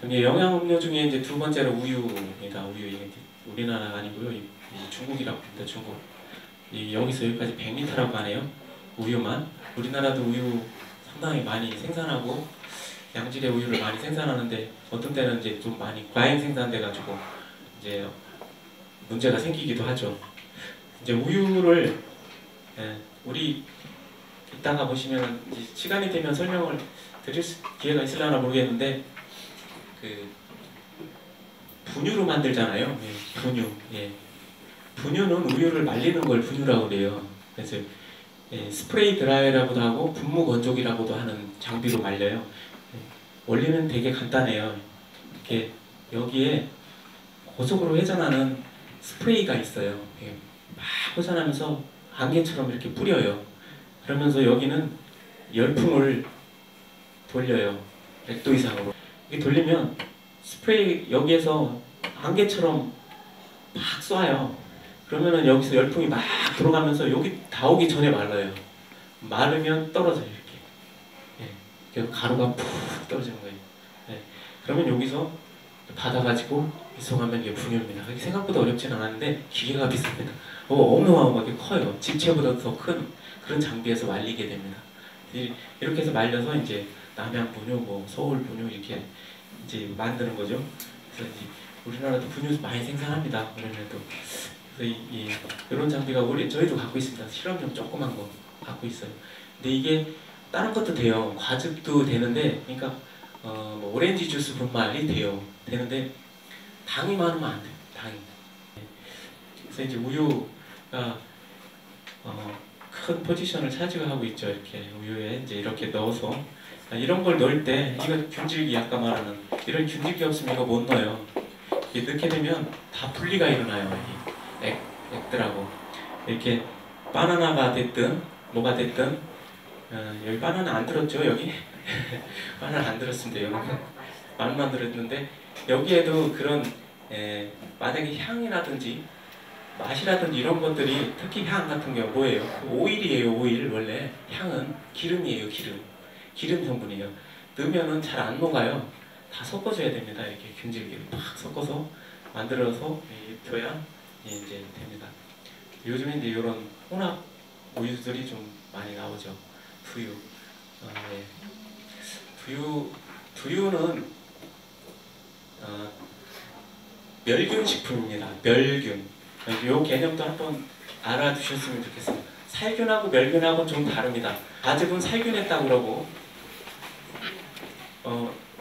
이게 영양음료 중에 이제 두 번째로 우유입니다. 우유 이게 우리나라가 아니고요. 이 중국이라고 합니다. 중국. 여기서 여기까지 100리터라고 하네요. 우유만. 우리나라도 우유 상당히 많이 생산하고 양질의 우유를 많이 생산하는데 어떤 때는 이제 좀 많이 과잉 생산돼가지고 이제 문제가 생기기도 하죠. 이제 우유를 우리 이따가 보시면 이제 시간이 되면 설명을 드릴 기회가 있으려나 모르겠는데 그 분유로 만들잖아요. 분유. 분유는 우유를 말리는 걸 분유라고 그래요. 그래서 스프레이 드라이어라고도 하고 분무 건조기라고도 하는 장비로 말려요. 원리는 되게 간단해요. 이렇게 여기에 고속으로 회전하는 스프레이가 있어요. 막 회전하면서 안개처럼 이렇게 뿌려요. 그러면서 여기는 열풍을 돌려요. 100도 이상으로. 이렇게 돌리면 스프레이 여기에서 안개처럼 막 쏴요. 그러면은 여기서 열풍이 막 들어가면서 여기 다 오기 전에 말라요. 마르면 떨어져요. 이렇게. 가루가 푹 떨어지는 거예요. 그러면 여기서 받아가지고 이송하면 이게 분유입니다. 생각보다 어렵진 않았는데 기계가 비쌉니다. 어마어마하게 커요. 집채보다 더 큰 그런 장비에서 말리게 됩니다. 이렇게 해서 말려서 이제 남양 분유, 뭐 서울 분유 이렇게 이제 만드는 거죠. 그래서 이제 우리나라도 분유 많이 생산합니다. 그러면도 그래서 이런 장비가 저희도 갖고 있습니다. 실험용 조그만 거 갖고 있어요. 근데 이게 다른 것도 돼요. 과즙도 되는데, 그러니까 뭐 오렌지 주스 분말이 되는데 당이 많으면 안 돼요. 당이. 그래서 이제 우유가 큰 포지션을 차지하고 있죠. 이렇게 우유에 이제 이렇게 넣어서 이런 걸 넣을 때 이거 균질기 아까 말하는 이런 균질기 없으면 이거 못 넣어요. 넣게 되면 다 분리가 일어나요. 액들하고 이렇게 바나나가 됐든 뭐가 됐든 여기 바나나 안 들었죠? 여기 바나나 안 들었습니다. 여기 말만 들었는데 여기에도 그런 만약에 향이라든지 맛이라든지 이런 것들이 특히 향 같은 경우 뭐예요? 오일이에요. 오일. 원래 향은 기름이에요. 기름 성분이에요. 넣으면은 잘 안 녹아요. 다 섞어줘야 됩니다. 이렇게 균질기를 팍 섞어서 만들어서 입혀야 이제 됩니다. 요즘에 이제 이런 혼합 우유들이 좀 많이 나오죠. 두유는 멸균 식품입니다. 멸균. 이 개념도 한번 알아두셨으면 좋겠습니다. 살균하고 멸균하고 좀 다릅니다. 과즙은 살균했다고 그러고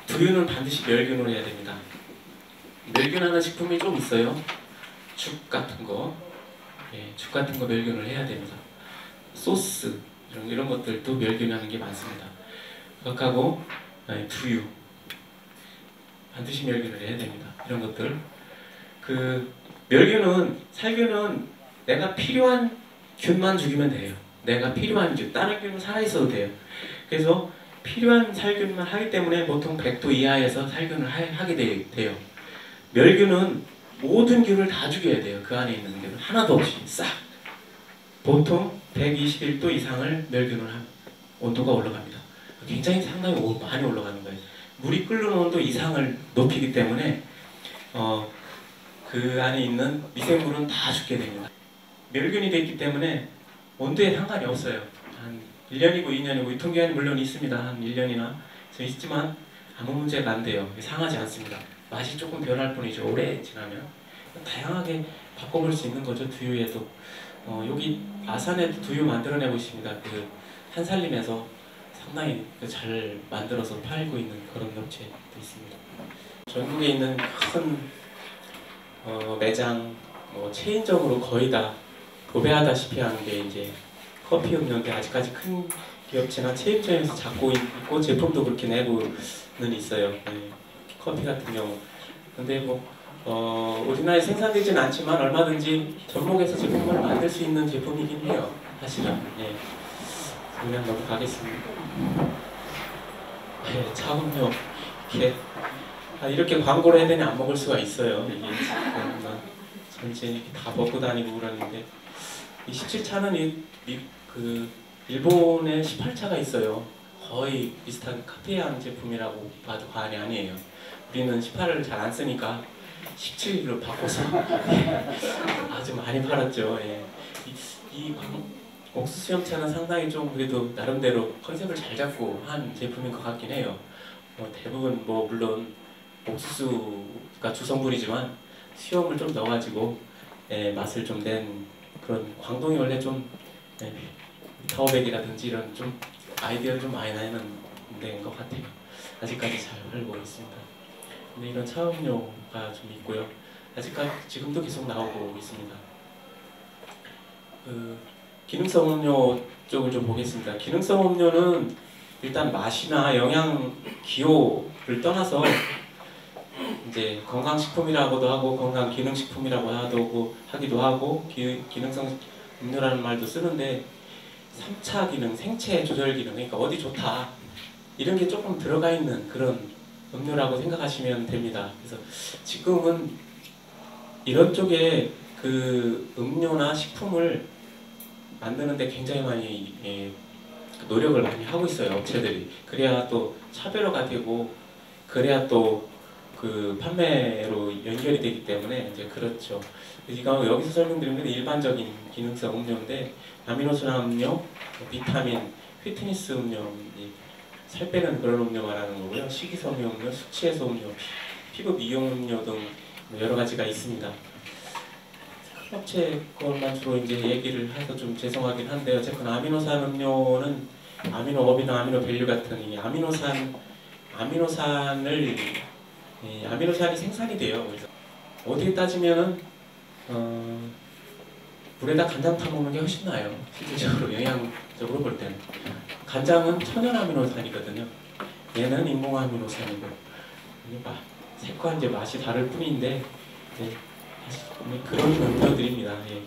두유는 반드시 멸균을 해야 됩니다. 멸균하는 식품이 좀 있어요. 죽 같은 거, 죽 같은 거 멸균을 해야 됩니다. 소스 이런 것들도 멸균하는 게 많습니다. 그하고 두유 반드시 멸균을 해야 됩니다. 이런 것들. 살균은 내가 필요한 균만 죽이면 돼요. 내가 필요한 균, 다른 균은 살아있어도 돼요. 그래서 필요한 살균만 하기 때문에 보통 100도 이하에서 살균을 하게 돼요. 멸균은 모든 균을 다 죽여야 돼요. 그 안에 있는 균을 하나도 없이 싹. 보통 121도 이상을 멸균을 하면 온도가 올라갑니다. 굉장히 상당히 많이 올라가는 거예요. 물이 끓는 온도 이상을 높이기 때문에 그 안에 있는 미생물은 다 죽게 됩니다. 멸균이 됐기 때문에 온도에 상관이 없어요. 한 1년이고 2년이고 유통기한이 물론 있습니다. 한 1년이나 있지만 아무 문제가 안 돼요. 상하지 않습니다. 맛이 조금 변할 뿐이죠. 오래 지나면. 다양하게 바꿔볼 수 있는 거죠. 두유에도. 여기 아산에도 두유 만들어내고 있습니다. 그 한살림에서 상당히 잘 만들어서 팔고 있는 그런 업체도 있습니다. 전국에 있는 큰 매장, 체인점으로 거의 다 도배하다시피 하는 게 이제 커피 음료인데 아직까지 큰 기업체나 체인점에서 잡고 있고 제품도 그렇게 내고는 있어요. 커피 같은 경우. 근데 우리나라에 생산되지는 않지만 얼마든지 접목해서 제품을 만들 수 있는 제품이긴 해요. 사실은. 그냥 넘어가겠습니다. 차음료 이렇게 광고를 해야 되니 안 먹을 수가 있어요. 이게 전체 이렇게 다 먹고 다니고 그러는데 이 17차는 일본에 18차가 있어요. 거의 비슷하게 카피한 제품이라고 봐도 과언이 아니에요. 우리는 18을 잘 안 쓰니까 17로 바꿔서 아주 많이 팔았죠. 예. 이 옥수수 수염차는 상당히 좀 그래도 나름대로 컨셉을 잘 잡고 한 제품인 것 같긴 해요. 대부분 물론 옥수수가 주성분이지만 수염을 좀 넣어가지고 맛을 좀 낸 그런 광동이 원래 좀 타워백이라든지 이런 좀 아이디어를 좀 많이 내는 데인 것 같아요. 아직까지 잘 팔고 있습니다. 근데 이런 차음료가 좀 있고요. 아직까지 지금도 계속 나오고 있습니다. 기능성 음료 쪽을 좀 보겠습니다. 기능성 음료는 일단 맛이나 영양 기호를 떠나서 이제 건강식품이라고도 하고 건강기능식품이라고 하기도 하고 기능성 음료라는 말도 쓰는데 3차 기능, 생체 조절 기능, 그러니까 어디 좋다 이런 게 조금 들어가 있는 그런 음료라고 생각하시면 됩니다. 그래서 지금은 이런 쪽에 그 음료나 식품을 만드는데 굉장히 많이 노력을 많이 하고 있어요, 업체들이. 그래야 또 차별화가 되고 그래야 또 그 판매로 연결이 되기 때문에 이제 그렇죠. 이거 여기서 설명드린 건 일반적인 기능성 음료인데 아미노산 음료, 비타민, 휘트니스 음료, 살 빼는 그런 음료 말하는 거고요. 식이섬유 음료, 숙취해소 음료, 피부 미용 음료 등 여러 가지가 있습니다. 큰 업체 것만 주로 이제 얘기를 해서 좀 죄송하긴 한데 어쨌든 아미노산 음료는 아미노업이나 아미노밸류 같은 이 아미노산이 생산이 돼요. 그래서 어떻게 따지면은 물에다 간장 타 먹는 게 훨씬 나아요. 실질적으로 영양적으로 볼 때는 간장은 천연 아미노산이거든요. 얘는 인공 아미노산이고 색과 이제 맛이 다를 뿐인데 그런 음료들입니다. 예.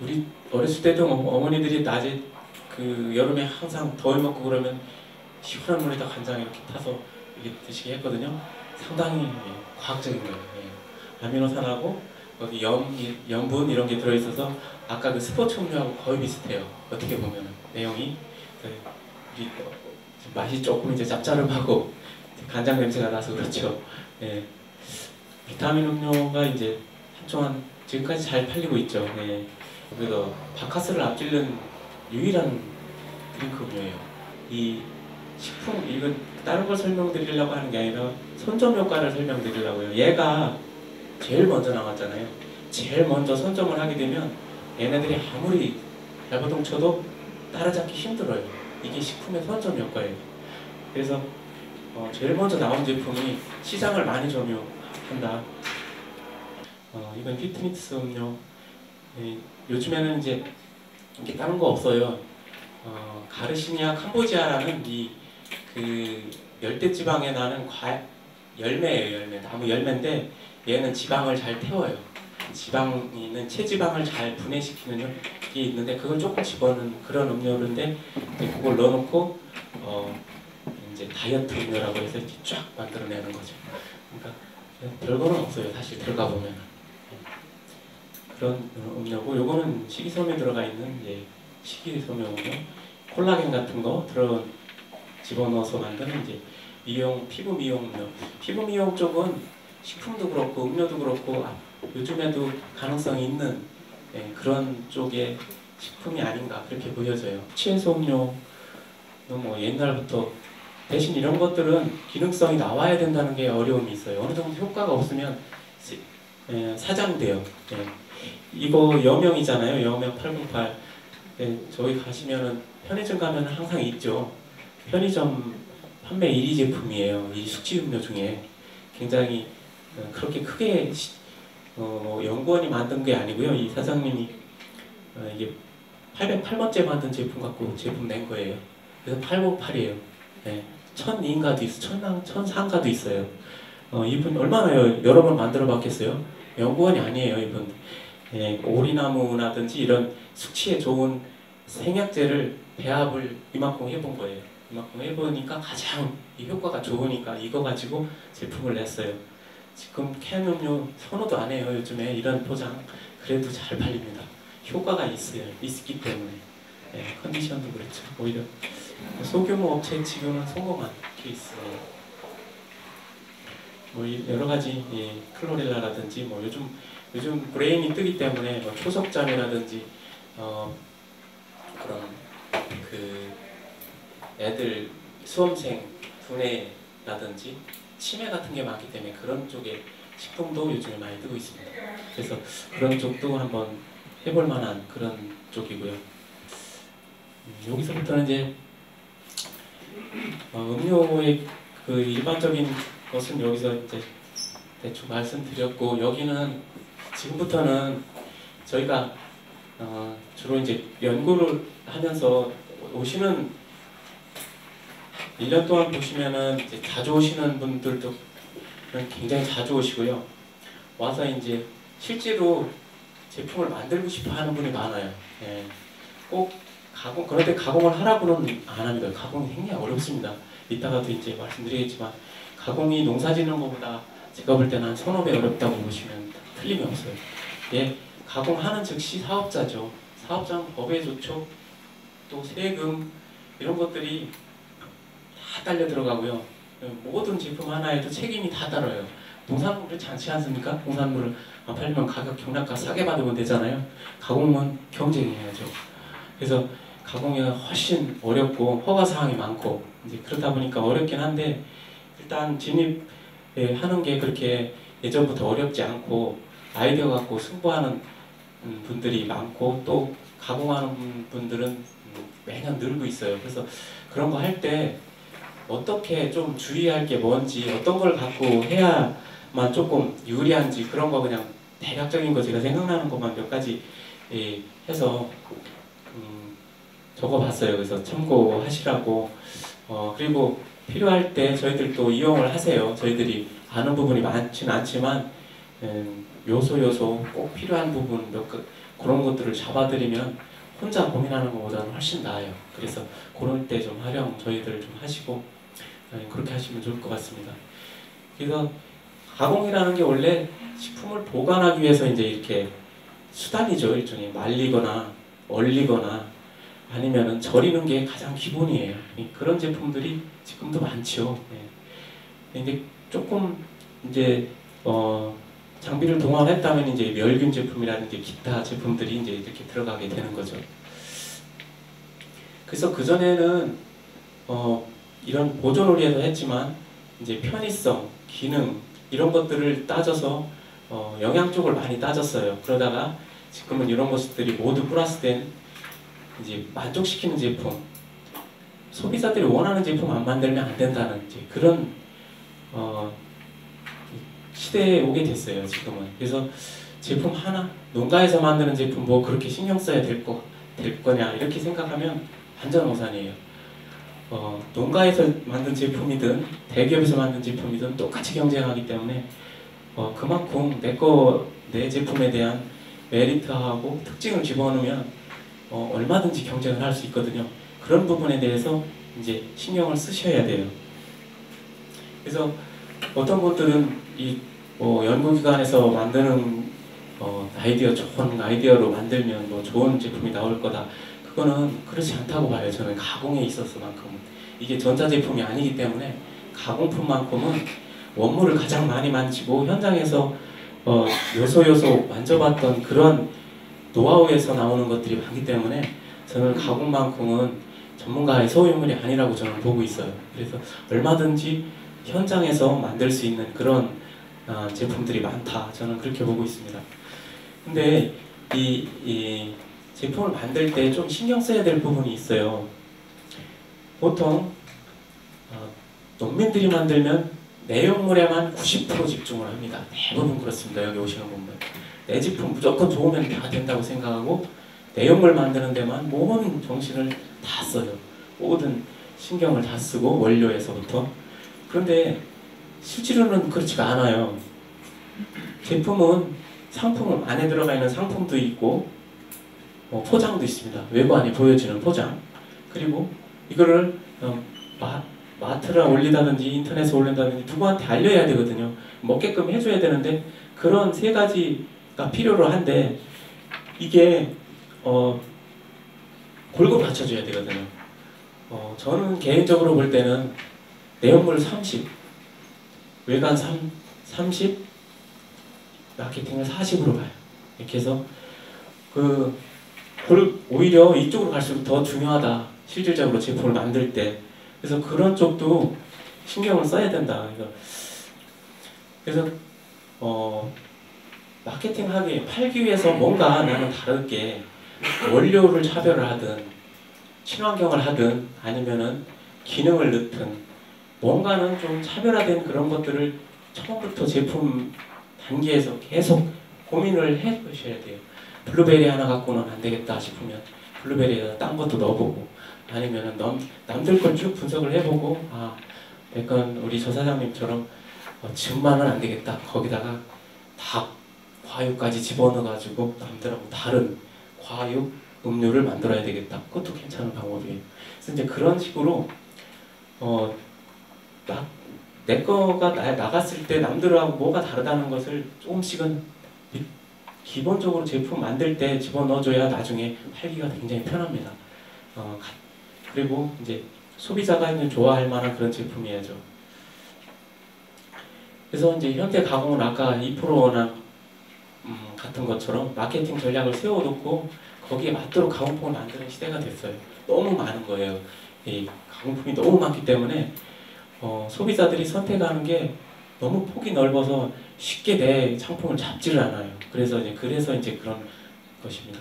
우리 어렸을 때도 어머니들이 낮에 그 여름에 항상 더위 먹고 그러면 시원한 물에다 간장 이렇게 타서 이렇게 드시게 했거든요. 상당히 과학적인 거예요. 예. 아미노산하고 거기 염분 이런 게 들어있어서 아까 그 스포츠 음료하고 거의 비슷해요. 어떻게 보면 내용이 맛이 조금 이제 짭짤하고 간장 냄새가 나서 그렇죠. 예. 비타민 음료가 이제 한동안 지금까지 잘 팔리고 있죠. 예. 그래서 바카스를 앞지른 유일한 드링크 음료예요. 이 식품, 이건 다른 걸 설명드리려고 하는 게 아니라 선점 효과를 설명드리려고요. 얘가 제일 먼저 나왔잖아요. 제일 먼저 선점을 하게 되면 얘네들이 아무리 발버둥 쳐도 따라잡기 힘들어요. 이게 식품의 선점 효과예요. 그래서 제일 먼저 나온 제품이 시장을 많이 점유한다. 이건 휘트니스 음료. 요즘에는 이제 이렇게 다른 거 없어요. 가르시니아 캄보지아라는 그 열대지방에 나는 열매예요. 열매. 나무 열매인데 얘는 지방을 잘 태워요. 지방이 있는 체지방을 잘 분해시키는 게 있는데 그걸 조금 집어넣는 그런 음료인데 그걸 넣어놓고 이제 다이어트 음료라고 해서 이렇게 쫙 만들어내는 거죠. 그러니까 별거는 없어요. 사실 들어가 보면 그런 음료고 요거는 식이섬유 들어가 있는 식이섬유 음료, 콜라겐 같은 거 집어넣어서 만드는 이제 피부 미용 음료. 피부 미용 쪽은 식품도 그렇고 음료도 그렇고 요즘에도 가능성이 있는 그런 쪽의 식품이 아닌가 그렇게 보여져요. 취해소 음료는 옛날부터 대신 이런 것들은 기능성이 나와야 된다는 게 어려움이 있어요. 어느 정도 효과가 없으면 사장돼요. 이거 여명이잖아요. 여명 808. 저희 가시면은 편의점 가면 항상 있죠. 편의점 판매 1위 제품이에요. 이 숙취 음료 중에 굉장히 그렇게 크게 연구원이 만든 게 아니고요. 이 사장님이 이게 808번째 만든 제품 갖고 제품 낸 거예요. 그래서 858이에요. 1002인가도 있어, 1003가도 있어요. 이분 얼마나 여러 번 만들어 봤겠어요? 연구원이 아니에요, 이분. 오리나무라든지 이런 숙취에 좋은 생약제를 배합을 이만큼 해본 거예요. 이만큼 해보니까 가장 이 효과가 좋으니까 이거 가지고 제품을 냈어요. 지금 캔 음료 선호도 안 해요. 요즘에 이런 포장 그래도 잘 팔립니다. 효과가 있기 때문에 컨디션도 그렇죠. 오히려 소규모 업체 지금은 성공한 케이스, 뭐 여러 가지 클로렐라라든지 뭐 요즘 브레인이 뜨기 때문에 뭐 초석잠이라든지 그런 그 애들 수험생 두뇌라든지 치매 같은 게 많기 때문에 그런 쪽에 식품도 요즘에 많이 뜨고 있습니다. 그래서 그런 쪽도 한번 해볼 만한 그런 쪽이고요. 여기서부터는 이제 음료의 그 일반적인 것은 여기서 이제 대충 말씀드렸고, 여기는 지금부터는 저희가 주로 이제 연구를 하면서 오시는 1년 동안 보시면은 이제 자주 오시는 분들도 굉장히 자주 오시고요. 와서 이제 실제로 제품을 만들고 싶어 하는 분이 많아요. 예. 꼭 그런데 가공을 하라고는 안 합니다. 가공이 굉장히 어렵습니다. 이따가도 이제 말씀드리겠지만, 가공이 농사 짓는 것보다 제가 볼 때는 한 1,500배 어렵다고 보시면 틀림이 없어요. 예, 가공하는 즉시 사업자죠. 사업자는 법의 조촉, 또 세금, 이런 것들이 다 딸려 들어가고요. 모든 제품 하나에도 책임이 다 따라요. 농산물 그렇지 않지 않습니까? 농산물을 안 팔리면 가격 경락가 싸게 받으면 되잖아요. 가공은 경쟁해야죠. 그래서 가공이 훨씬 어렵고 허가사항이 많고 이제 그러다 보니까 어렵긴 한데, 일단 진입하는 게 그렇게 예전부터 어렵지 않고 아이디어 갖고 승부하는 분들이 많고, 또 가공하는 분들은 매년 늘고 있어요. 그래서 그런 거 할 때 어떻게 좀 주의할 게 뭔지, 어떤 걸 갖고 해야만 조금 유리한지, 그런 거 그냥 대략적인 거 제가 생각나는 것만 몇 가지 해서 적어봤어요. 그래서 참고하시라고. 그리고 필요할 때 저희들도 이용을 하세요. 저희들이 아는 부분이 많지는 않지만 요소 꼭 필요한 부분 그런 것들을 잡아드리면 혼자 고민하는 것보다는 훨씬 나아요. 그래서 그럴 때 좀 활용 저희들 좀 하시고 그렇게 하시면 좋을 것 같습니다. 그래서 가공이라는 게 원래 식품을 보관하기 위해서 이제 이렇게 수단이죠. 일종의 말리거나 얼리거나 아니면은 절이는 게 가장 기본이에요. 그런 제품들이 지금도 많죠. 근데 조금 이제 장비를 동원했다면 이제 멸균 제품이라든지 기타 제품들이 이제 이렇게 들어가게 되는 거죠. 그래서 그 전에는 이런 보존을 위해서 했지만 이제 편의성, 기능 이런 것들을 따져서 영양 쪽을 많이 따졌어요. 그러다가 지금은 이런 것들이 모두 플러스된 이제 만족시키는 제품, 소비자들이 원하는 제품 안 만들면 안 된다는 이제 그런 시대에 오게 됐어요. 지금은. 그래서 제품 하나, 농가에서 만드는 제품 뭐 그렇게 신경 써야 될 거냐 이렇게 생각하면 완전 오산이에요. 농가에서 만든 제품이든 대기업에서 만든 제품이든 똑같이 경쟁하기 때문에 그만큼 내 제품에 대한 메리트하고 특징을 집어넣으면 얼마든지 경쟁을 할 수 있거든요. 그런 부분에 대해서 이제 신경을 쓰셔야 돼요. 그래서 어떤 분들은 이 연구기관에서 만드는 좋은 아이디어로 만들면 뭐 좋은 제품이 나올 거다. 그거는 그렇지 않다고 봐요. 저는 가공에 있어서만큼은. 이게 전자제품이 아니기 때문에 가공품만큼은 원물을 가장 많이 만지고 현장에서 요소 만져봤던 그런 노하우에서 나오는 것들이 많기 때문에 저는 가공만큼은 전문가의 소유물이 아니라고 저는 보고 있어요. 그래서 얼마든지 현장에서 만들 수 있는 그런 제품들이 많다. 저는 그렇게 보고 있습니다. 근데 이 제품을 만들 때 좀 신경 써야 될 부분이 있어요. 보통 농민들이 만들면 내용물에만 90% 집중을 합니다. 대부분 그렇습니다. 여기 오시는 분들. 내 제품 무조건 좋으면 다 된다고 생각하고 내용물 만드는 데만 모든 정신을 다 써요. 모든 신경을 다 쓰고 원료에서부터. 그런데 실제로는 그렇지가 않아요. 제품은 상품 안에 들어가 있는 상품도 있고 포장도 있습니다. 외부 안에 보여지는 포장. 그리고 이거를 마트를 올리다든지 인터넷에 올린다든지 누구한테 알려야 되거든요. 먹게끔 해줘야 되는데 그런 세 가지가 필요로 한데 이게 골고루 갖춰줘야 되거든요. 저는 개인적으로 볼 때는 내용물 30, 외관 30, 마케팅을 40으로 가요. 이렇게 해서 오히려 이쪽으로 갈수록 더 중요하다. 실질적으로 제품을 만들 때. 그래서 그런 쪽도 신경을 써야 된다. 그래서 마케팅하기, 팔기 위해서 뭔가 나는 다르게 원료를 차별을 하든 친환경을 하든 아니면은 기능을 넣든 뭔가는 좀 차별화된 그런 것들을 처음부터 제품 단계에서 계속 고민을 해 보셔야 돼요. 블루베리 하나 갖고는 안 되겠다 싶으면 블루베리에다 딴 것도 넣어보고 아니면은 남들 걸 쭉 분석을 해보고 약간 우리 저 사장님처럼 즙만은 안 되겠다. 거기다가 다 과육까지 집어넣어가지고 남들하고 다른 과육 음료를 만들어야 되겠다. 그것도 괜찮은 방법이에요. 그래서 이제 그런 식으로 내 거가 나갔을 때 남들하고 뭐가 다르다는 것을 조금씩은 기본적으로 제품 만들 때 집어넣어줘야 나중에 팔기가 굉장히 편합니다. 그리고 이제 소비자가 이제 좋아할 만한 그런 제품이야죠. 그래서 이제 현대 가공은 아까 2%나 같은 것처럼 마케팅 전략을 세워놓고 거기에 맞도록 가공품을 만드는 시대가 됐어요. 너무 많은 거예요. 이 가공품이 너무 많기 때문에 소비자들이 선택하는 게 너무 폭이 넓어서 쉽게 내 상품을 잡지를 않아요. 그래서 이제 그런 것입니다.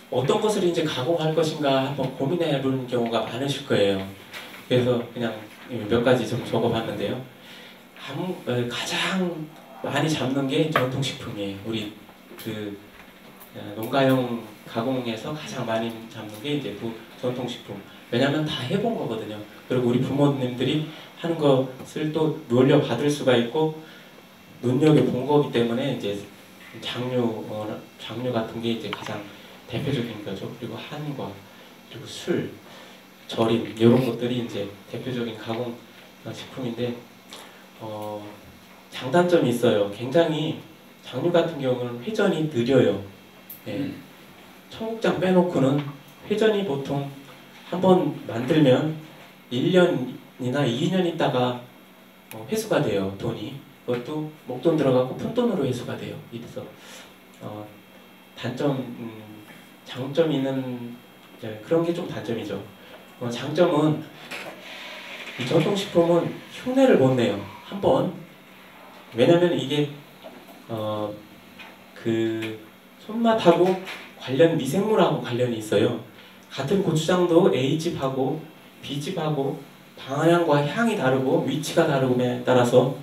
어떤 것을 이제 가공할 것인가 한번 고민해 보는 경우가 많으실 거예요. 그래서 그냥 몇 가지 좀 적어봤는데요. 가장 많이 잡는 게 전통식품이에요. 우리 농가용 가공에서 가장 많이 잡는 게 이제 전통식품. 왜냐하면 다 해본 거거든요. 그리고 우리 부모님들이 하는 것을 또 물려받을 수가 있고 눈여겨본 거기 때문에 이제 장류 같은 게 이제 가장 대표적인 거죠. 그리고 한과 그리고 술, 절임 이런 것들이 이제 대표적인 가공 식품인데 장단점이 있어요. 굉장히 장류 같은 경우는 회전이 느려요. 청국장 빼놓고는 회전이 보통 한번 만들면 1년이나 2년 있다가 회수가 돼요. 돈이. 그것도 목돈 들어가고 푼돈으로 회수가 돼요. 그래서 장점 있는 그런 게 좀 단점이죠. 장점은 이 전통식품은 흉내를 못 내요. 한번. 왜냐면 이게 그 손맛하고 미생물하고 관련이 있어요. 같은 고추장도 A집하고 B집하고 방향과 향이 다르고 위치가 다르고에 따라서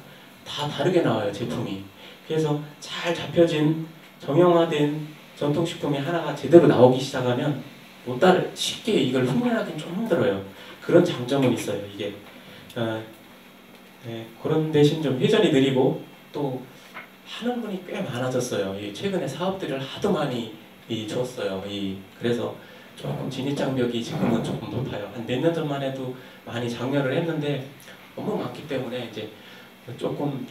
다 다르게 나와요. 제품이. 그래서 잘 잡혀진 정형화된 전통식품이 하나가 제대로 나오기 시작하면 쉽게 이걸 흉내내긴 좀 힘들어요. 그런 장점은 있어요. 이게 그런 대신 좀 회전이 느리고 또 하는 분이 꽤 많아졌어요. 최근에 사업들을 하도 많이 줬어요. 그래서 조금 진입장벽이 지금은 조금 높아요. 한 몇 년 전만 해도 많이 장려를 했는데 너무 많기 때문에 이제 조금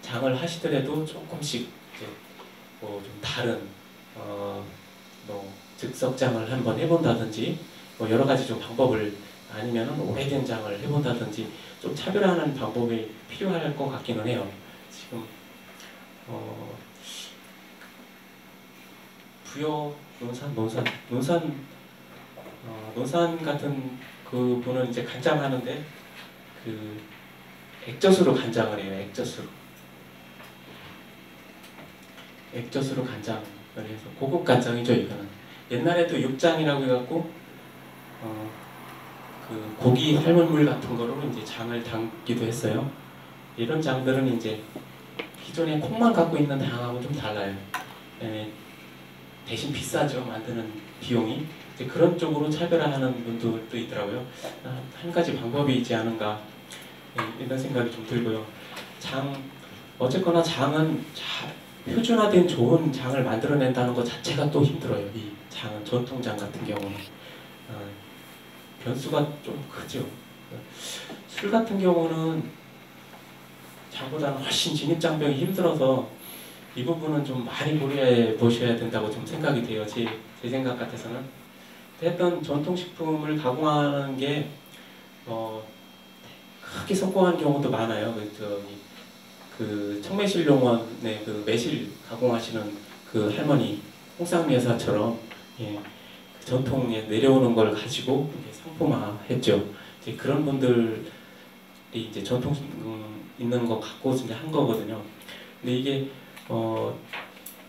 장을 하시더라도 조금씩 이제 좀 다른 즉석장을 한번 해본다든지 여러 가지 좀 방법을 아니면은 오래된 장을 해본다든지 좀 차별화하는 방법이 필요할 것 같기는 해요. 지금 부여 논산 같은 그 분은 이제 간장하는데 액젓으로 간장을 해요. 액젓으로 간장을 해서 고급 간장이죠. 이거는 옛날에도 육장이라고 해갖고 그 고기 삶은 물 같은 거로 이제 장을 담기도 했어요. 이런 장들은 이제 기존에 콩만 갖고 있는 장하고 좀 달라요. 대신 비싸죠. 만드는 비용이. 이제 그런 쪽으로 차별화하는 분들도 있더라고요. 한 가지 방법이 있지 않은가 이런 생각이 좀 들고요. 어쨌거나 장은 표준화된 좋은 장을 만들어낸다는 것 자체가 또 힘들어요. 이 장은 전통장 같은 경우는 변수가 좀 크죠. 술 같은 경우는 장보다는 훨씬 진입장벽이 힘들어서 이 부분은 좀 많이 고려해 보셔야 된다고 좀 생각이 돼요. 제 생각 같아서는. 했던 전통식품을 가공하는 게 크게 성공한 경우도 많아요. 그 청매실용원의 그 매실 가공하시는 그 할머니 홍상미 여사처럼 예, 그 전통에 내려오는 걸 가지고 이제 상품화했죠. 이제 그런 분들이 이제 전통 있는 거 갖고 이제 한 거거든요. 근데 이게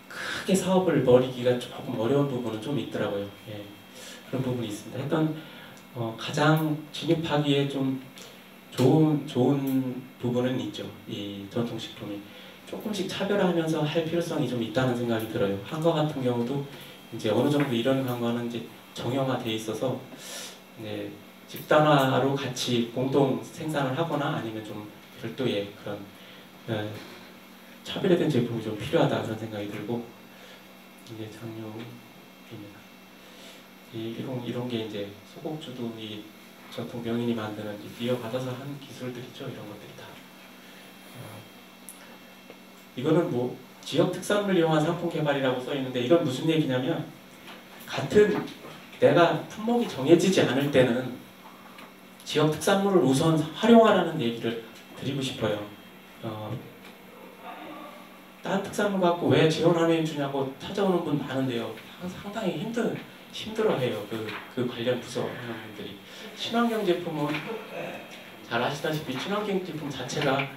크게 사업을 벌이기가 조금 어려운 부분은 좀 있더라고요. 예, 그런 부분이 있습니다. 일단 가장 진입하기에 좀 좋은 부분은 있죠. 이 전통식품이 조금씩 차별화하면서 할 필요성이 좀 있다는 생각이 들어요. 한거 같은 경우도 이제 어느 정도 이런 한거는 이제 정형화돼 있어서 이제 집단화로 같이 공동 생산을 하거나 아니면 좀 별도의 그런 차별화된 제품이 좀 필요하다 그런 생각이 들고 이게 장류입니다. 이런 게 이제 소곡주도 이 전통 명인이 만드는 이어받아서 한 기술들이죠. 이런 것들이 다. 이거는 뭐 지역 특산물 이용한 상품 개발이라고 써 있는데 이건 무슨 얘기냐면 같은 내가 품목이 정해지지 않을 때는 지역 특산물을 우선 활용하라는 얘기를 드리고 싶어요. 다른 특산물 갖고 왜 지원 안 해주냐고 찾아오는 분 많은데요. 상당히 힘들어해요. 그 관련 부서 분들이. 친환경 제품은 잘 아시다시피 친환경 제품 자체가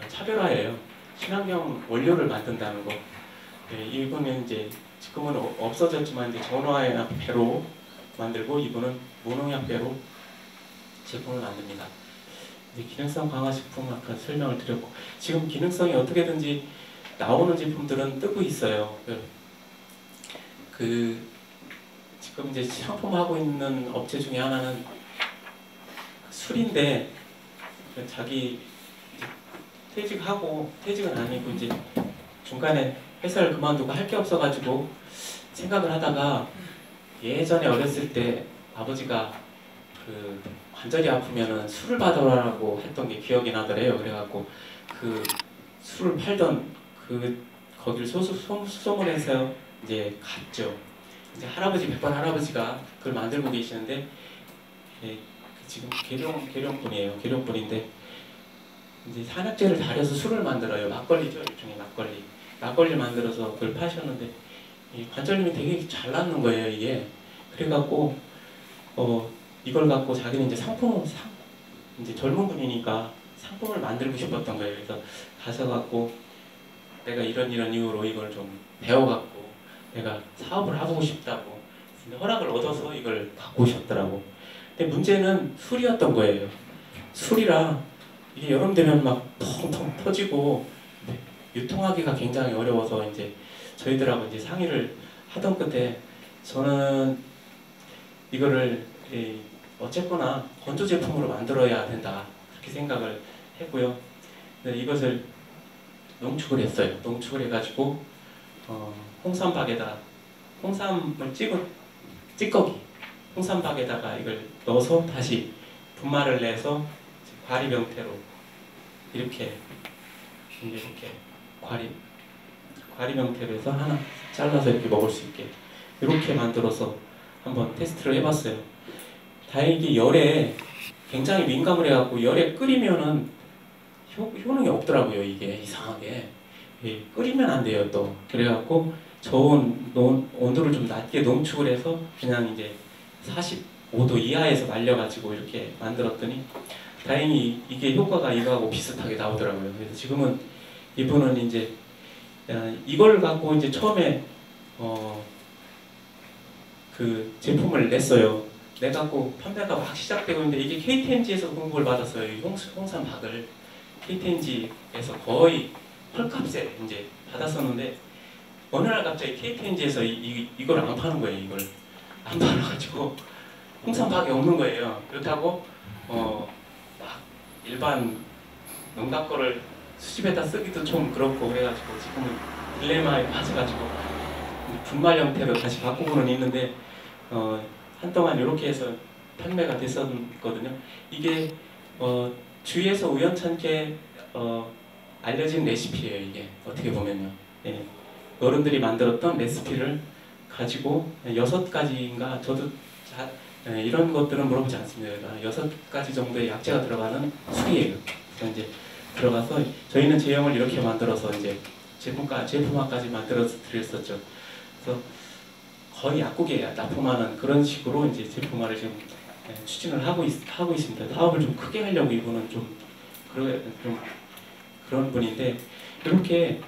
차별화예요. 친환경 원료를 만든다는 거. 네, 이거는 이제 지금은 없어졌지만 이제 전화약 배로 만들고 이거는 무농약 배로 제품을 만듭니다. 이제 기능성 강화 식품 아까 설명을 드렸고 지금 기능성이 어떻게든지 나오는 제품들은 뜨고 있어요. 지금 이제 상품하고 있는 업체 중에 하나는 술인데 자기 퇴직은 아니고 이제 중간에 회사를 그만두고 할 게 없어가지고 생각을 하다가 예전에 어렸을 때 아버지가 그 관절이 아프면은 술을 받으라고 했던 게 기억이 나더래요. 그래갖고 그 술을 팔던 거기를 수소문해서 이제 갔죠. 이제 백반 할아버지가 그걸 만들고 계시는데 예, 지금 계룡분이에요. 계룡분인데 이제 산약재를 달여서 술을 만들어요. 막걸리죠. 일종의 막걸리를 만들어서 그걸 파셨는데 이 관절염이 되게 잘 낫는 거예요. 이게 그래갖고 이걸 갖고 자기는 이제 이제 젊은 분이니까 상품을 만들고 싶었던 거예요. 그래서 가셔갖고 내가 이런 이유로 이걸 좀 배워갖고 내가 사업을 해보고 싶다고 허락을 얻어서 이걸 갖고 오셨더라고. 근데 문제는 술이었던 거예요. 술이라 이게 여름 되면 막 텅텅 터지고 유통하기가 굉장히 어려워서 이제 저희들하고 이제 상의를 하던 끝에 저는 이거를 어쨌거나 건조 제품으로 만들어야 된다 그렇게 생각을 했고요. 근데 이것을 농축을 했어요. 농축을 해가지고 홍삼박에다 홍삼을 찌꺼기 홍삼박에다가 이걸 넣어서 다시 분말을 내서 과립 형태로 이렇게 과립 형태로 해서 하나 잘라서 이렇게 먹을 수 있게 이렇게 만들어서 한번 테스트를 해봤어요. 다행히 열에 굉장히 민감을 해갖고 열에 끓이면은 효능이 없더라고요. 이게 이상하게 끓이면 안 돼요. 또 그래갖고 저온 온도를 좀 낮게 농축을 해서 그냥 이제 45도 이하에서 말려가지고 이렇게 만들었더니 다행히 이게 효과가 이거하고 비슷하게 나오더라고요. 그래서 지금은 이분은 이제 이걸 갖고 이제 처음에 그 제품을 냈어요. 내갖고 판매가 막 시작되고 있는데 이게 KTNG에서 공급을 받았어요. 이 홍삼박을 KTNG에서 거의 헐값에 이제 받았었는데 어느 날 갑자기 KTNG에서 이걸 안 파는 거예요. 이걸 안 팔아가지고 홍삼박이 없는 거예요. 그렇다고 막 일반 농가 거를 수집에다 쓰기도 좀 그렇고 그래가지고 지금은 딜레마에 빠져가지고 분말 형태로 다시 바꾸고는 있는데 한동안 이렇게 해서 판매가 됐었거든요. 이게 주위에서 우연찮게 알려진 레시피예요. 이게 어떻게 보면요. 예. 어른들이 만들었던 레시피를 가지고 6가지인가 저도 이런 것들은 물어보지 않습니다. 6가지 정도의 약재가 들어가는 술이에요. 그래서 이제 들어가서 저희는 제형을 이렇게 만들어서 이제 제품화까지 만들어 드렸었죠. 그래서 거의 약국에 납품하는 그런 식으로 이제 제품화를 지금 추진을 하고 있습니다. 사업을 좀 크게 하려고 이분은 좀 그런 분인데, 이렇게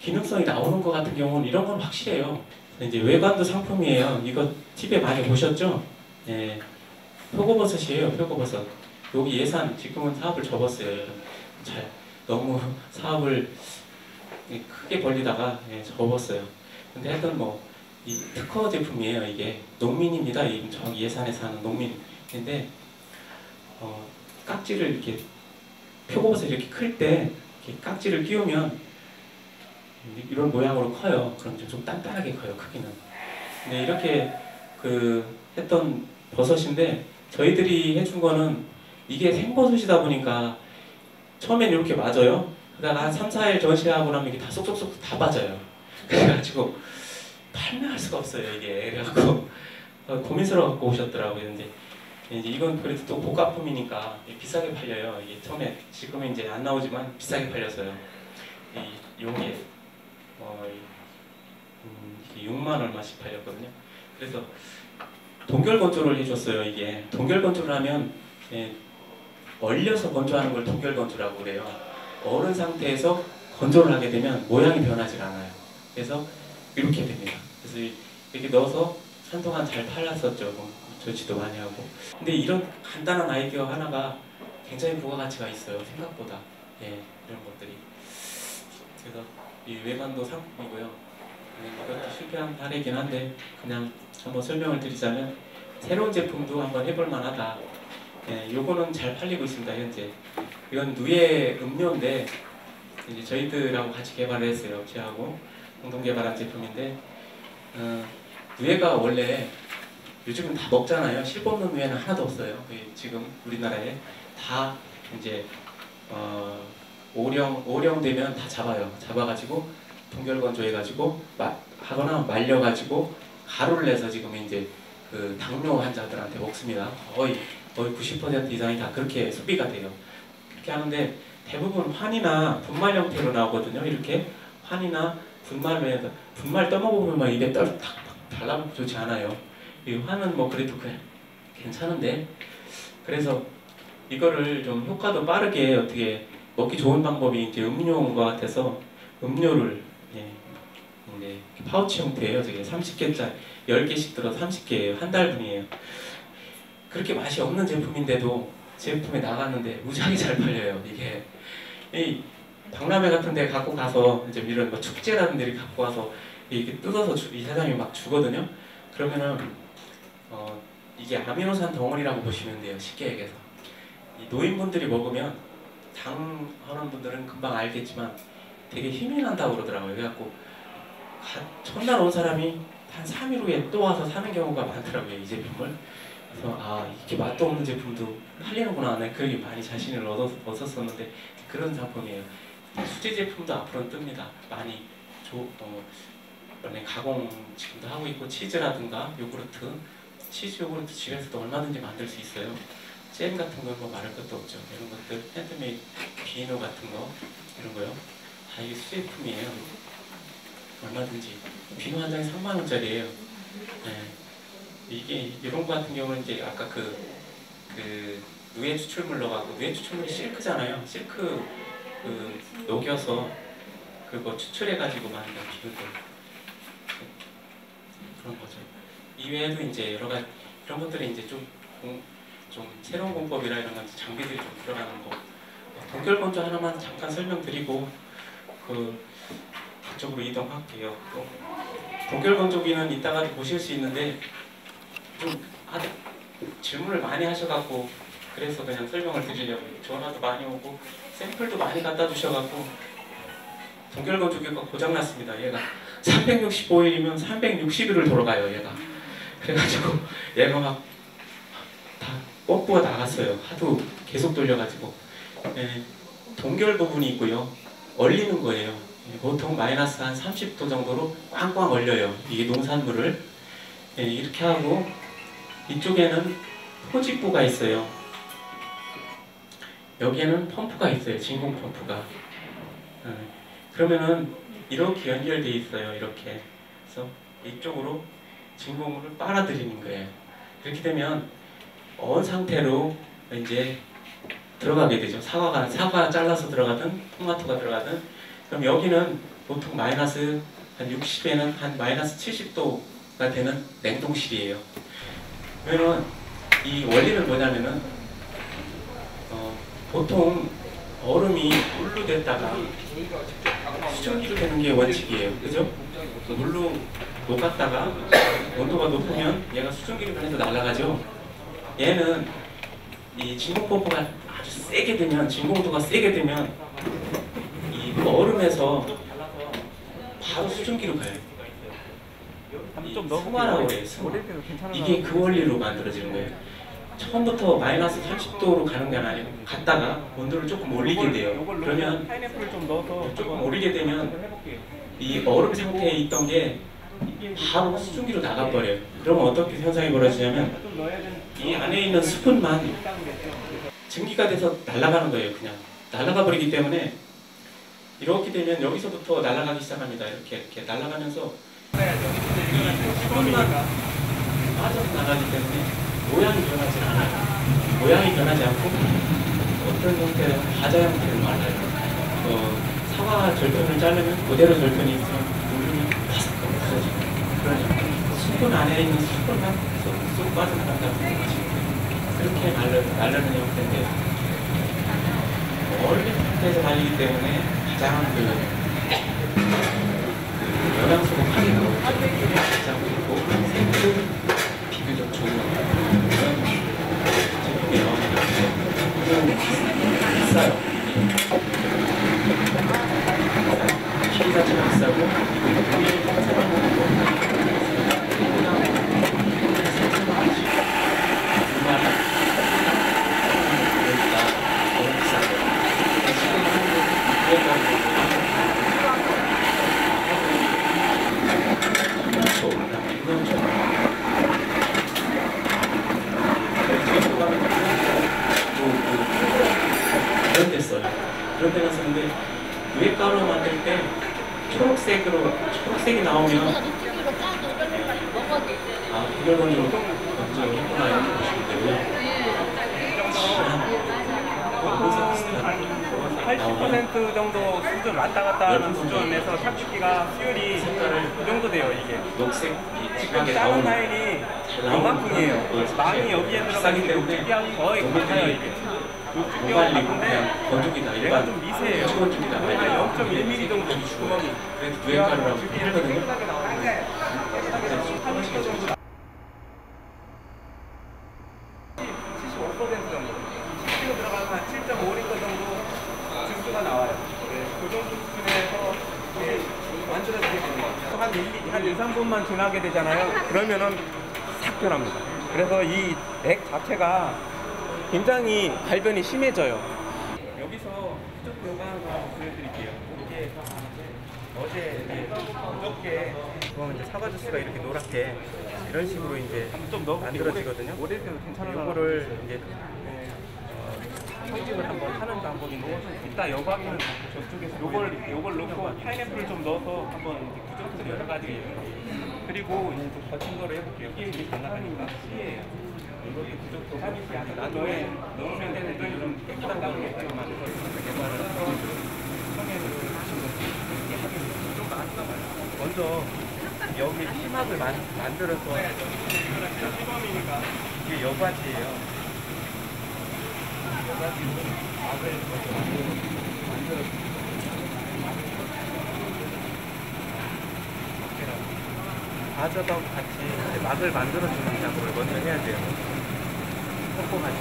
기능성이 나오는 것 같은 경우는 이런 건 확실해요. 이제 외관도 상품이에요. 이거 TV에 많이 보셨죠? 예, 표고버섯이에요. 표고버섯. 여기 예산 지금은 사업을 접었어요. 너무 사업을 크게 벌리다가 접었어요. 근데 하여튼 뭐 이 특허 제품이에요. 이게 농민입니다. 저기 예산에 사는 농민인데 깍지를 이렇게 표고버섯 이렇게 클 때 깍지를 끼우면 이런 모양으로 커요. 그럼 좀 단단하게 커요. 크기는. 근데 이렇게 했던 버섯인데 저희들이 해준 거는 이게 생버섯이다 보니까 처음엔 이렇게 맞아요. 그러다가 한 3, 4일 전시하고 나면 이게 다 쏙쏙쏙 다 빠져요. 그래가지고 판매할 수가 없어요. 이게. 그래갖고 고민스러워 갖고 오셨더라고요. 근데 이제 이건 그래도 또 고가품이니까 비싸게 팔려요. 이게 처음에 지금은 이제 안 나오지만 비싸게 팔려서요. 요게 6만 얼마씩 팔렸거든요. 그래서 동결 건조를 해줬어요. 이게 동결 건조를 하면 얼려서 건조하는 걸 동결 건조라고 그래요. 얼은 상태에서 건조를 하게 되면 모양이 변하지 않아요. 그래서 이렇게 됩니다. 그래서 이렇게 넣어서 한동안 잘 팔았었죠. 조치도 많이 하고. 근데 이런 간단한 아이디어 하나가 굉장히 부가가치가 있어요. 생각보다. 이런 것들이. 그래서 이 외관도 상품이고요. 이것도 실패한 사례이긴 한데 그냥 한번 설명을 드리자면 새로운 제품도 한번 해볼 만하다. 요거는 잘 팔리고 있습니다. 현재. 이건 누에 음료인데 이제 저희들하고 같이 개발을 했어요. 저하고 공동 개발한 제품인데 누에가 원래 요즘은 다 먹잖아요. 실버없는 누에는 하나도 없어요. 지금 우리나라에 다 이제 오령 되면 다 잡아가지고 동결 건조해가지고 하거나 말려가지고 가루를 내서 지금 이제 당뇨 환자들한테 먹습니다. 거의 90% 이상이 다 그렇게 소비가 돼요. 그렇게 하는데 대부분 환이나 분말 형태로 나오거든요. 이렇게 환이나 분말 떠먹으면 막 입에 탁 달라붙고 좋지 않아요. 이 환은 뭐 그래도 괜찮은데, 그래서 이거를 좀 효과도 빠르게 어떻게 먹기 좋은 방법이 이제 음료인 것 같아서 음료를 이제 파우치 형태예요. 저게 30개짜리 10개씩 들어서 30개예요. 한 달분이에요. 그렇게 맛이 없는 제품인데도 제품에 나갔는데 무지하게 잘 팔려요. 이게 이 박람회 같은 데 갖고 가서 이제 이런 뭐 축제라는 데를 갖고 와서 이렇게 뜯어서 이 사장님이 막 주거든요. 그러면은 이게 아미노산 덩어리라고 보시면 돼요. 쉽게 얘기해서. 이 노인분들이 먹으면 당 하는 분들은 금방 알겠지만 되게 힘이 난다고 그러더라고요. 그래갖고 첫날 온 사람이 한 3일 후에 또 와서 사는 경우가 많더라고요. 이 제품을. 그래서 이렇게 맛도 없는 제품도 팔리는구나. 네, 그렇게 많이 자신을 얻었었는데 그런 상품이에요. 수제 제품도 앞으로는 뜹니다. 많이 가공 지금도 하고 있고, 치즈라든가 요구르트, 치즈 요구르트 집에서도 얼마든지 만들 수 있어요. 잼 같은 건 뭐 말할 것도 없죠. 이런 것들, 핸드메이드 비누 같은 거, 이런 거요. 다 이게 수제품이에요. 얼마든지. 비누 한 장에 3만 원짜리예요. 이게 이런 거 같은 경우는 이제 아까 누에 추출물 넣어갖고, 누에 추출물이 실크잖아요. 실크 녹여서 그거 추출해가지고 만든 비누들, 그런 거죠. 이외에도 이제 여러 가지 이런 것들이 이제 좀 새로운 공법이라 이런 건 장비들이 좀 들어가는 거. 동결 건조 하나만 잠깐 설명드리고 그쪽으로 이동할게요. 동결 건조기는 이따가 보실 수 있는데 좀 질문을 많이 하셔갖고 그래서 그냥 설명을 드리려고. 전화도 많이 오고 샘플도 많이 갖다 주셔갖고 동결 건조기가 고장났습니다. 얘가 365일이면 360일을 돌아가요. 얘가. 그래가지고 얘가 막 다 펌프가 나갔어요. 하도 계속 돌려가지고. 동결 부분이 있고요. 얼리는 거예요. 보통 마이너스 한 30도 정도로 꽝꽝 얼려요. 이게 농산물을. 이렇게 하고 이쪽에는 포집부가 있어요. 여기에는 펌프가 있어요. 진공 펌프가. 그러면은 이렇게 연결되어 있어요. 이렇게. 그래서 이쪽으로 진공물을 빨아들이는 거예요. 이렇게 되면 언 상태로 이제 들어가게 되죠. 사과 잘라서 들어가든 토마토가 들어가든. 그럼 여기는 보통 마이너스 한 60에는 한 마이너스 70도가 되는 냉동실이에요. 그러면 이 원리는 뭐냐면은 보통 얼음이 물로 됐다가 수증기로 되는 게 원칙이에요. 그죠? 물로 녹았다가 온도가 높으면 얘가 수증기로 변해서 날아가죠. 얘는 이 진공 펌프가 아주 세게 되면, 진공도가 세게 되면 이 얼음에서 바로 수증기로 가요. 승화라고 해요. 승화. 이게 그 원리로 만들어지는 거예요. 처음부터 마이너스 30도로 가는 게 아니고 갔다가 온도를 조금 올리게 돼요. 그러면 파인애플을 좀 넣어서 조금 올리게 되면 이 얼음 상태에 있던 게 바로 수증기로 나가버려요. 그러면 어떻게 현상이 벌어지냐면 이 안에 있는 수분만 증기가 돼서 날아가는 거예요. 그냥 날아가 버리기 때문에 이렇게 되면 여기서부터 날아가기 시작합니다. 이렇게 날아가면서 이 수분만 빠져서 나가기 때문에 모양이 변하지 않아요. 모양이 변하지 않고 어떤 형태는 과자 형태를 말아요. 사과 절편을 자르면 그대로 절편이 있으면 물이 바삭 없어지고, 그러니까 수분 안에 있는 수분만 쏙 빠져나간다고 생각하시면 그렇게 말르는 형태인데, 얼린 상태에서 말리기 때문에 가장 영양소가 많이 나오죠. 가장 그리고 생도 비교적 좋은 그런 제품이 나옵니다. 비싸요. 기계 자체가 비싸고 우리 생산하는 것도 그런 데는 쓰는데 유액가루 만들 때 초록색이 나오면 구별본으로 먼저 했구나 이렇게 보시면 되고요. 80% 정도 수준 왔다 갔다 하는 수준에서 삭히기가 수율이 이 정도 돼요. 이게 녹색 지금 다른 타일이 요만큼이에요. 망이 여기에 들어가기 때문에 거의 같아요. 이게 모발리고 그냥 건조기다. 얘가 좀 미세해요. 건조기다. 0.1mm 정도 구멍이. 그래도 유액가루라고 하거든요. 75% 정도. 10kg 들어가면 한 7.5리터 정도 주스가 나와요. 그 정도 수준에서 만들어지게 되는 것 같아요. 한 2, 3분만 지나게 되잖아요. 그러면은 싹 변합니다. 그래서 이 액 자체가 굉장히 발변이 심해져요. 여기서 수족 요강 한번 보여드릴게요. 이게 어저께 보면 이제 사과 주스가 이렇게 노랗게 이런 식으로 이제 만들어지거든요. 이거를 이제 청집을 한번 하는 방법인데, 이따 여과기는 저쪽에서 요걸 넣고 파인애플을 좀 넣어서 한번 구조도 여러 가지, 그리고 이제 좀 거친 거로 해볼게요. 이게 잘 나가니까 시에요. 이렇게 구조도 나중에 넣으면 되는데 좀 깨끗한 가루로 만들어서 개발을 청해를 이렇게 하겠습니다. 좀 많이 먼저 여기 피막을 만들어서 시범이니까 이게 여과지예요. 여과지로 막을 만들어서 과자하고 같이 이제 막을 만들어주는 작업을 먼저 해야 돼요. 꼼꼼하게.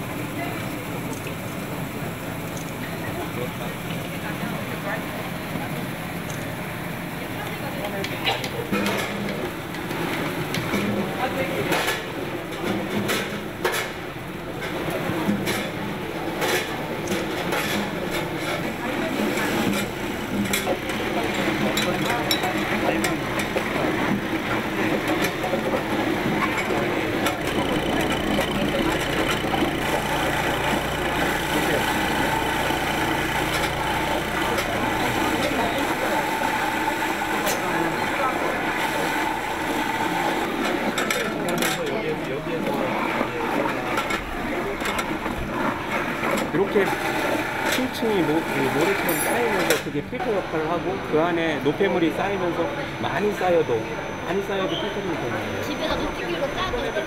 모래처럼 쌓이면서 그게 필터 역할을 하고 그 안에 노폐물이 쌓이면서 많이 쌓여도 필터링이 되는 거예요. 집에다 녹기로 짜도 먹어도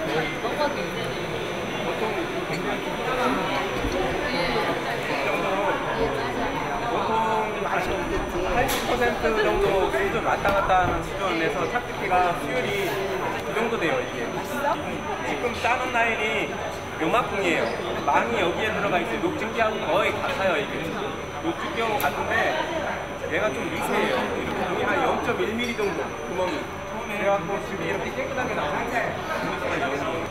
보통 굉장히 보통 80% 정도 수준 왔다 갔다 하는 수준에서 탁트기가 수율이 그 정도 돼요. 이게 지금 짜는 라인이 요만큼이에요. 망이 여기에 들어가 있어요. 녹즙기하고 거의 같아요. 이게 녹즙기하고 같은데 얘가 좀 미세해요. 이렇게 한 0.1mm 정도 구멍이. 그래갖고 지금 이렇게 깨끗하게 나오는데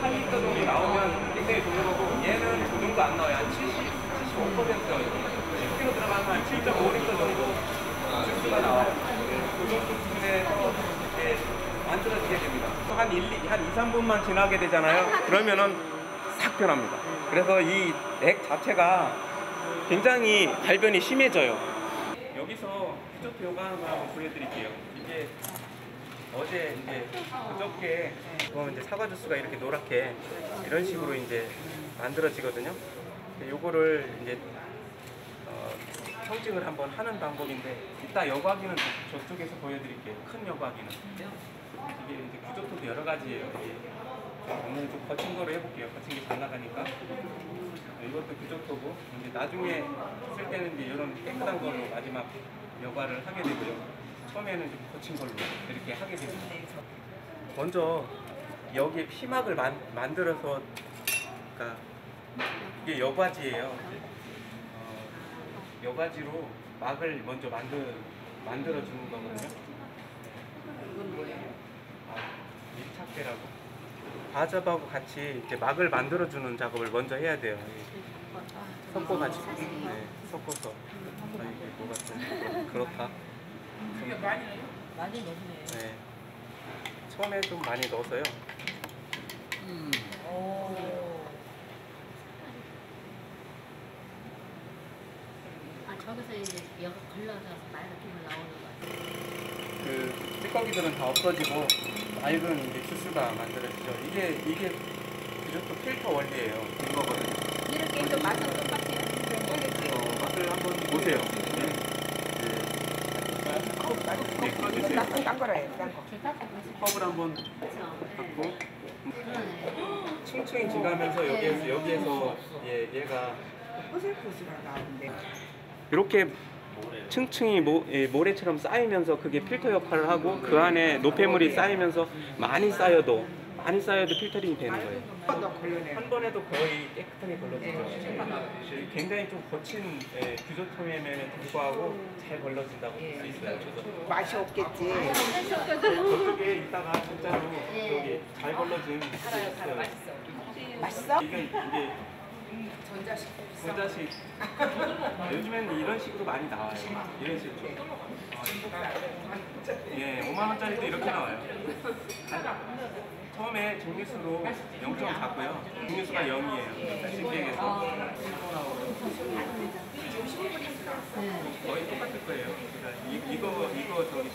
8리터 정도 나오면 굉장히 좋은 거고 얘는 그 정도 안 나와요. 한 75% 10kg 들어가면 한 7.5리터 정도 주스가 나와요. 그 정도 수준에서 이렇게 만들어지게 됩니다. 한 2, 3분만 지나게 되잖아요. 그러면은 싹 변합니다. 그래서 이 액 자체가 굉장히 발변이 심해져요. 여기서 디저트 요강을 한번 보여드릴게요. 이게 어제 이제 그저께 보면 이제 사과 주스가 이렇게 노랗게 이런 식으로 이제 만들어지거든요. 요거를 이제 청증을 한번 하는 방법인데 이따 여과기는 저쪽에서 보여드릴게요. 큰 여과기는 이게 이제 구조토도 여러 가지예요. 오늘 좀 거친 거로 해볼게요. 거친 게 잘 나가니까 이것도 구조토고 이제 나중에 쓸 때는 이제 이런 깨끗한 걸로 마지막 여과를 하게 되고요. 처음에는 좀 거친 걸로 이렇게 하게 됩니다. 먼저 여기에 피막을 만들어서, 그러니까 이게 여과지예요. 여과지로 막을 먼저 만들어 주는 거거든요. 밀착대라고. 바잡하고 같이 이제 막을 만들어 주는 작업을 먼저 해야 돼요. 섞어가지고, 네, 섞어서. 이게 뭐가 좀 그렇다. 많이 넣네. 네. 처음에 좀 많이 넣어서요. 아 저기서 이제 여기 걸러서 맑은 기분 나오는 거야. 그 찌꺼기들은 다 없어지고 맑은 이제 주스가 만들어지죠. 이게 디저트 필터 원리예요. 된 거거든요. 이렇게 좀 맛은 똑같아요. 맛을 한번 보세요. 네, 꺼주세요. 딴 거래, 딴 거. 컵을 한번 갖고 층층이 지나면서 여기에서 얘가 포슬포슬하게 나오는데. 이렇게 층층이 모래처럼 쌓이면서 그게 필터 역할을 하고 그 안에 노폐물이 쌓이면서 많이 쌓여도 필터링이 되는 거예요. 한 번에도 거의 깨끗하게 걸러지죠. 굉장히 좀 거친 규조토임에도 불구하고 잘 걸러진다고 볼 수 있어요. 맛이 없겠지. 저쪽에 있다가 진짜로 여기 잘 걸러진 있어요. 맛있어? 이게 전자식. 요즘에는 이런 식으로 많이 나와요. 이런 식으로. 예, 5만 원짜리도 이렇게 나와요. 처음에 증류수로 0.4고요. 증류수가 0이에요. 신기해서 거의 똑같을 거예요. 그러니까 이거 저기